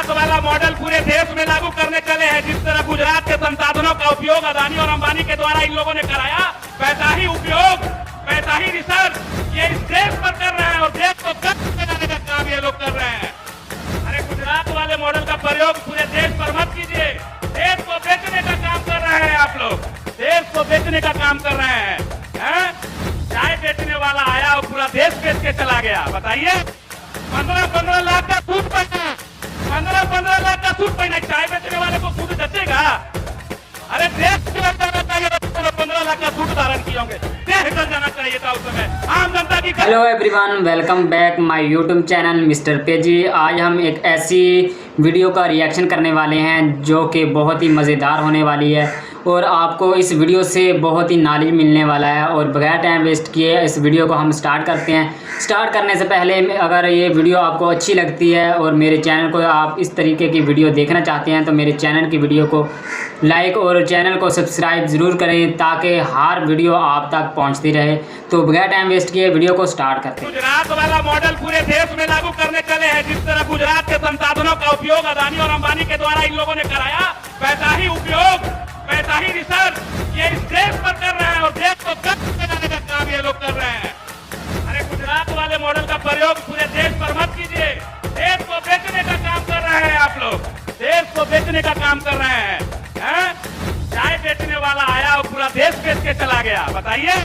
गुजरात वाला मॉडल पूरे देश में लागू करने चले हैं। जिस तरह गुजरात के संसाधनों का उपयोग अदानी और अंबानी के द्वारा इन लोगों ने कराया, वैसा ही उपयोग, वैसा ही रिसर्च ये इस देश पर कर रहे हैं और देश को कर्ज लगाने का काम ये लोग कर रहे हैं। अरे गुजरात वाले मॉडल का प्रयोग पूरे देश पर मत कीजिए। देश को बेचने का काम कर रहे हैं आप लोग, देश को बेचने का काम कर रहे हैं। चाय बेचने वाला आया और पूरा देश बेच के चला गया। बताइए, 15-15 लाख का सूट पहना, 15-15 लाख का सूट पहना, चाय बेचने वाले को सूट जचेगा? अरे देश के अंदर 15 लाख का सूट धारण किए होंगे, निकल जाना चाहिए था उस समय आम जनता की। Hello everyone, welcome back my YouTube channel mister पेजी। आज हम एक ऐसी वीडियो का रिएक्शन करने वाले हैं जो कि बहुत ही मज़ेदार होने वाली है और आपको इस वीडियो से बहुत ही नॉलेज मिलने वाला है। और बगैर टाइम वेस्ट किए इस वीडियो को हम स्टार्ट करते हैं। स्टार्ट करने से पहले अगर ये वीडियो आपको अच्छी लगती है और मेरे चैनल को आप इस तरीके की वीडियो देखना चाहते हैं तो मेरे चैनल की वीडियो को लाइक और चैनल को सब्सक्राइब ज़रूर करें ताकि हर वीडियो आप तक पहुंचती रहे। तो बगैर टाइम वेस्ट किए वीडियो को स्टार्ट करते हैं। गुजरात वाला मॉडल पूरे देश में लागू करने चले हैं। जिस तरह गुजरात के संसाधनों का उपयोग अदानी और अंबानी के द्वारा इन लोगों ने कराया, वैसा ही उपयोग, वैसा ही रिसर्च ये इस देश पर कर रहे हैं और देश को कर्ज लगाने का काम ये लोग कर रहे हैं। अरे गुजरात वाले मॉडल का प्रयोग पूरे देश पर मत कीजिए। देश को बेचने का काम कर रहे हैं आप लोग, देश को बेचने का काम कर रहे हैं। चाय बेचने वाला आया और पूरा देश बेच के चला गया। बताइए,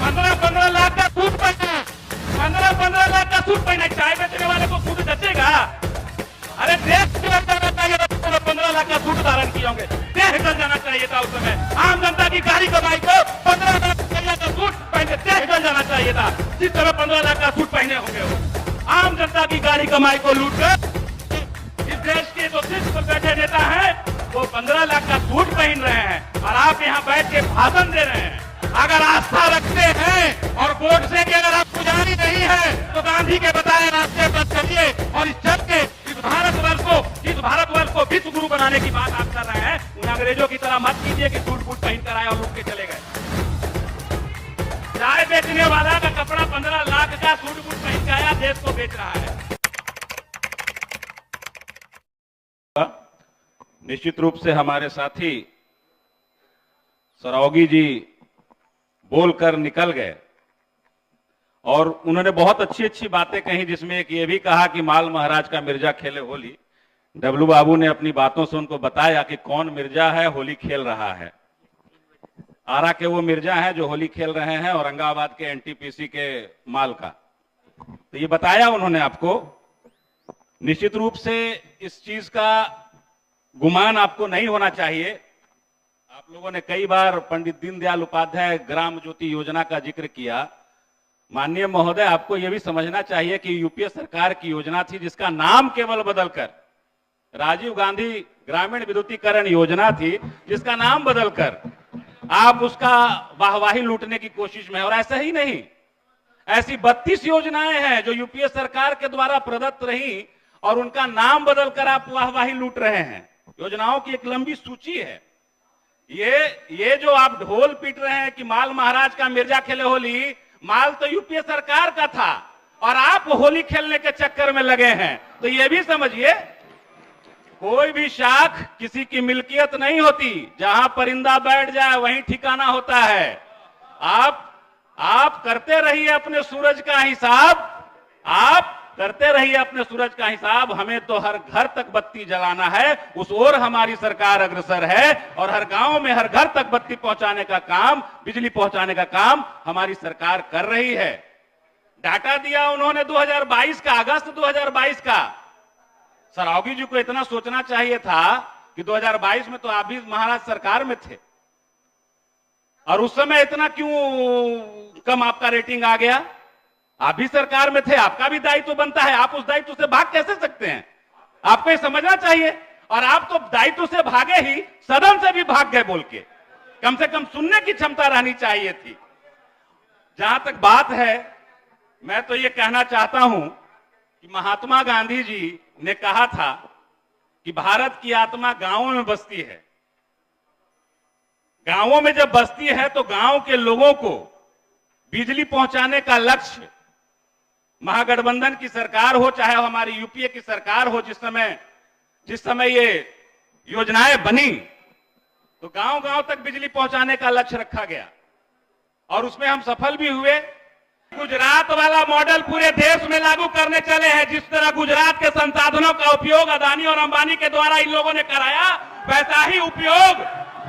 15-15 लाख का सूट पहना, 15-15 लाख का सूट पहना, चाय बेचने वाले को सूट जचेगा? अरे देश के अंदर 15 लाख का सूट धारण किए होंगे, निकल जाना चाहिए था उस समय आम जनता की गाड़ी कमाई को 15 लाख का सूट पहने निकल जाना चाहिए था। जिस तरह 15 लाख का सूट पहने होंगे वो आम जनता की गाड़ी कमाई को लूट कर इस देश के जो शीर्ष पर बैठे नेता हैं वो 15 लाख का सूट पहन रहे हैं और आप यहाँ बैठ के भाषण दे रहे हैं। अगर आस्था रखते हैं और वोट से कि अगर आप पुजारी नहीं है तो गांधी के बताए रास्ते पर चलिए और इस जग के इस भारतवर्ष को विश्व गुरु बनाने की बात आप कर रहे हैं। उन अंग्रेजों की तरह मत कीजिए कि सूट बूट पहन कर आए और लूट के चले गए। चाय बेचने वाला का कपड़ा 15 लाख का सूट बूट पहन के आया, देश को बेच रहा है। निश्चित रूप से हमारे साथी सरावगी जी बोलकर निकल गए और उन्होंने बहुत अच्छी अच्छी बातें कही, जिसमें एक ये भी कहा कि माल महाराज का मिर्जा खेले होली। डब्लू बाबू ने अपनी बातों से उनको बताया कि कौन मिर्जा है होली खेल रहा है। आरा के वो मिर्जा हैं जो होली खेल रहे हैं औरंगाबाद के एनटीपीसी के माल का, तो ये बताया उन्होंने आपको। निश्चित रूप से इस चीज का गुमान आपको नहीं होना चाहिए। आप लोगों ने कई बार पंडित दीनदयाल उपाध्याय ग्राम ज्योति योजना का जिक्र किया। माननीय महोदय, आपको यह भी समझना चाहिए कि यूपीए सरकार की योजना थी जिसका नाम केवल बदलकर राजीव गांधी ग्रामीण विद्युतीकरण योजना थी, जिसका नाम बदलकर आप उसका वाहवाही लूटने की कोशिश में। और ऐसा ही नहीं, ऐसी 32 योजनाएं हैं जो यूपीए सरकार के द्वारा प्रदत्त रही और उनका नाम बदलकर आप वाहवाही लूट रहे हैं। योजनाओं की एक लंबी सूची है। ये जो आप ढोल पीट रहे हैं कि माल महाराज का मिर्जा खेले होली, माल तो यूपीए सरकार का था और आप होली खेलने के चक्कर में लगे हैं। तो ये भी समझिए, कोई भी शाख किसी की मिल्कियत नहीं होती। जहां परिंदा बैठ जाए वहीं ठिकाना होता है। आप करते रहिए अपने सूरज का हिसाब, आप करते रहिए अपने सूरज का हिसाब। हमें तो हर घर तक बत्ती जलाना है, उस ओर हमारी सरकार अग्रसर है और हर गांव में हर घर तक बत्ती पहुंचाने का काम, बिजली पहुंचाने का काम हमारी सरकार कर रही है। डाटा दिया उन्होंने 2022 का, अगस्त 2022 का। सरावगी जी को इतना सोचना चाहिए था कि 2022 में तो आप भी महाराज सरकार में थे और उस समय इतना क्यों कम आपका रेटिंग आ गया? आप भी सरकार में थे, आपका भी दायित्व बनता है। आप उस दायित्व से भाग कैसे सकते हैं? आपको ये समझना चाहिए। और आप तो दायित्व से भागे ही, सदन से भी भाग गए बोल के। कम से कम सुनने की क्षमता रहनी चाहिए थी। जहां तक बात है, मैं तो ये कहना चाहता हूं कि महात्मा गांधी जी ने कहा था कि भारत की आत्मा गांवों में बसती है। गांवों में जब बसती है तो गांव के लोगों को बिजली पहुंचाने का लक्ष्य, महागठबंधन की सरकार हो चाहे हमारी यूपीए की सरकार हो, जिस समय जिस समय ये योजनाएं बनी तो गांव गांव तक बिजली पहुंचाने का लक्ष्य रखा गया और उसमें हम सफल भी हुए। गुजरात वाला मॉडल पूरे देश में लागू करने चले हैं। जिस तरह गुजरात के संसाधनों का उपयोग अदानी और अंबानी के द्वारा इन लोगों ने कराया, वैसा ही उपयोग,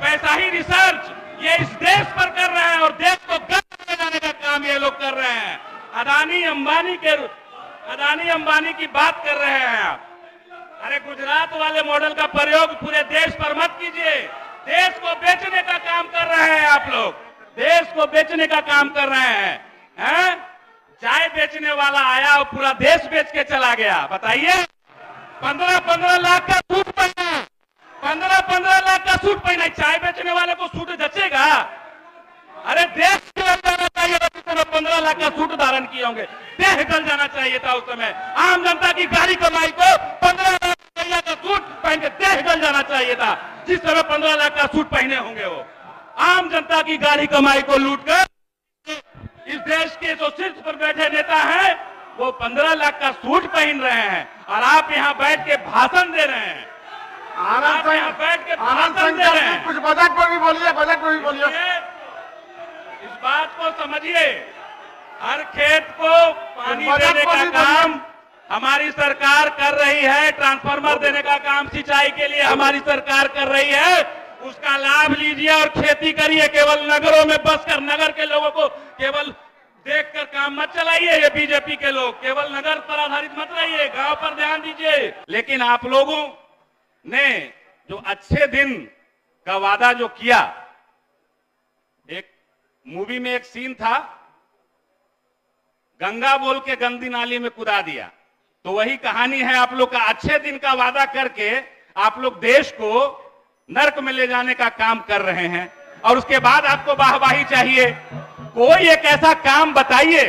वैसा ही रिसर्च ये इस देश पर कर रहे हैं और देश को गर्व ले जाने का काम ये लोग कर रहे हैं। अदानी अंबानी की बात कर रहे हैं आप। अरे गुजरात वाले मॉडल का प्रयोग पूरे देश पर मत कीजिए। देश को बेचने का काम कर रहे हैं आप लोग, देश को बेचने का काम कर रहे हैं। चाय बेचने वाला आया और पूरा देश बेच के चला गया। बताइए, 15-15 लाख का सूट पहना, 15-15 लाख का सूट पहना, चाय बेचने वाले को सूट जचेगा? अरे देश जल जाना चाहिए था उस समय, 15 लाख का सूट धारण किए होंगे, देह जल जाना चाहिए था उस समय। आम जनता की गाड़ी कमाई को 15 लाख रुपया का सूट पहन के देह जल जाना चाहिए था। जिस समय 15 लाख का सूट पहने होंगे वो आम जनता की गाड़ी कमाई को लूटकर इस देश के जो शीर्ष पर बैठे नेता हैं वो 15 लाख का सूट पहन रहे हैं और आप यहाँ बैठ के भाषण दे रहे हैं। आप यहाँ बैठ के भाषण दे रहे हैं। कुछ बजट पर भी बोलिए, बजट पर भी बोलिए। इस बात को समझिए, हर खेत को पानी देने का काम हमारी सरकार कर रही है। ट्रांसफार्मर देने का काम सिंचाई के लिए हमारी सरकार कर रही है। उसका लाभ लीजिए और खेती करिए। केवल नगरों में बसकर नगर के लोगों को केवल देखकर काम मत चलाइए। ये बीजेपी के लोग केवल नगर पर आधारित मत रहिए, गांव पर ध्यान दीजिए। लेकिन आप लोगों ने जो अच्छे दिन का वादा जो किया, एक मूवी में एक सीन था, गंगा बोल के गंदी नाली में कूदा दिया, तो वही कहानी है आप लोग का। अच्छे दिन का वादा करके आप लोग देश को नर्क में ले जाने का काम कर रहे हैं और उसके बाद आपको वाहवाही चाहिए। कोई एक ऐसा काम बताइए,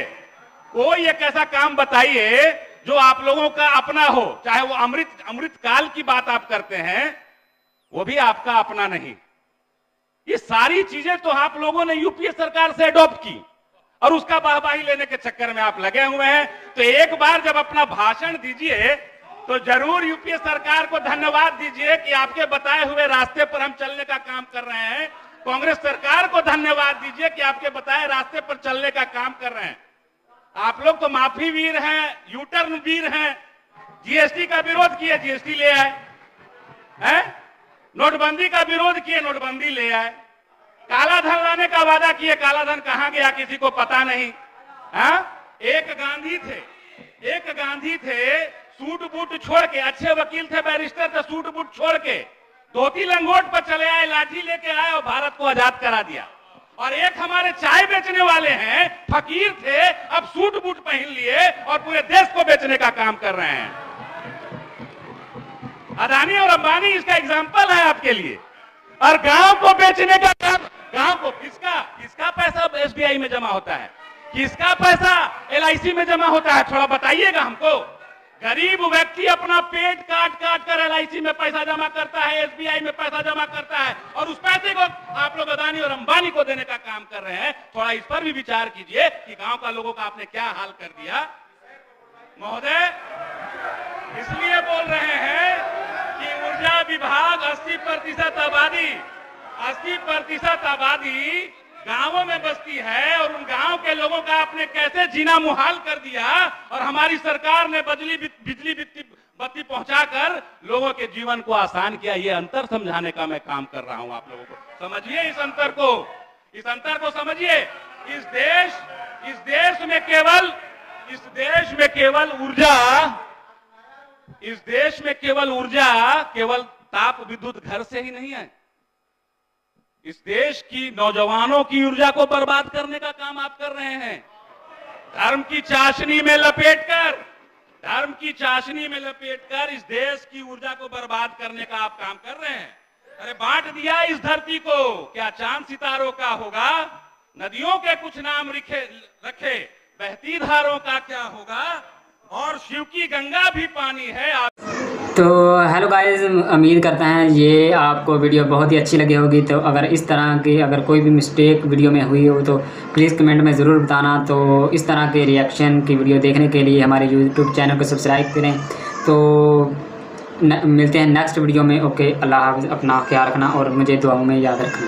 कोई एक ऐसा काम बताइए जो आप लोगों का अपना हो। चाहे वो अमृत काल की बात आप करते हैं, वो भी आपका अपना नहीं। ये सारी चीजें तो आप लोगों ने यूपीए सरकार से अडॉप्ट की और उसका वाहवाही लेने के चक्कर में आप लगे हुए हैं। तो एक बार जब अपना भाषण दीजिए तो जरूर यूपीए सरकार को धन्यवाद दीजिए कि आपके बताए हुए रास्ते पर हम चलने का काम कर रहे हैं। कांग्रेस सरकार को धन्यवाद दीजिए कि आपके बताए रास्ते पर चलने का काम कर रहे हैं। आप लोग तो माफी वीर हैं, यूटर्न वीर हैं। जीएसटी का विरोध किए, जीएसटी ले आए हैं। नोटबंदी का विरोध किए, नोटबंदी ले आए। काला धन लाने का वादा किए, काला धन कहां गया किसी को पता नहीं। एक गांधी थे सूट बूट छोड़ के, अच्छे वकील थे, बैरिस्टर थे, सूट बूट छोड़ के धोती लंगोट पर चले आए, लाठी लेके आए और भारत को आजाद करा दिया। और एक हमारे चाय बेचने वाले हैं, फकीर थे, अब सूट बूट पहन लिए और पूरे देश को बेचने का काम कर रहे हैं। अदानी और अंबानी इसका एग्जाम्पल है आपके लिए। और गांव को बेचने का काम, गांव को किसका पैसा एसबीआई में जमा होता है, किसका पैसा एलआईसी में जमा होता है, थोड़ा बताइएगा हमको। गरीब व्यक्ति अपना पेट काट काट कर एलआईसी में पैसा जमा करता है, एसबीआई में पैसा जमा करता है और उस पैसे को आप लोग अदानी और अंबानी को देने का काम कर रहे हैं। थोड़ा इस पर भी विचार कीजिए कि गांव का लोगों का आपने क्या हाल कर दिया। महोदय, इसलिए बोल रहे हैं कि ऊर्जा विभाग 80% आबादी गांवों में बसती है और उन गांव के लोगों का आपने कैसे जीना मुहाल कर दिया और हमारी सरकार ने बिजली बत्ती पहुंचाकर लोगों के जीवन को आसान किया। ये अंतर समझाने का मैं काम कर रहा हूं। आप लोगों को समझिए, इस अंतर को समझिए। इस देश में केवल ऊर्जा केवल ताप विद्युत घर से ही नहीं है। इस देश की नौजवानों की ऊर्जा को बर्बाद करने का काम आप कर रहे हैं। धर्म की चाशनी में लपेटकर इस देश की ऊर्जा को बर्बाद करने का आप काम कर रहे हैं। अरे बांट दिया इस धरती को, क्या चांद सितारों का होगा? नदियों के कुछ नाम रखे, बहती धारों का क्या होगा? और शिव की गंगा भी पानी है। तो हेलो गाइस, उम्मीद करते हैं ये आपको वीडियो बहुत ही अच्छी लगी होगी। तो अगर इस तरह की अगर कोई भी मिस्टेक वीडियो में हुई हो तो प्लीज़ कमेंट में ज़रूर बताना। तो इस तरह के रिएक्शन की वीडियो देखने के लिए हमारे यूट्यूब चैनल को सब्सक्राइब करें। तो मिलते हैं नेक्स्ट वीडियो में। ओके, अल्लाह हाफ़िज़। अपना ख्याल रखना और मुझे दुआओं में याद रखना।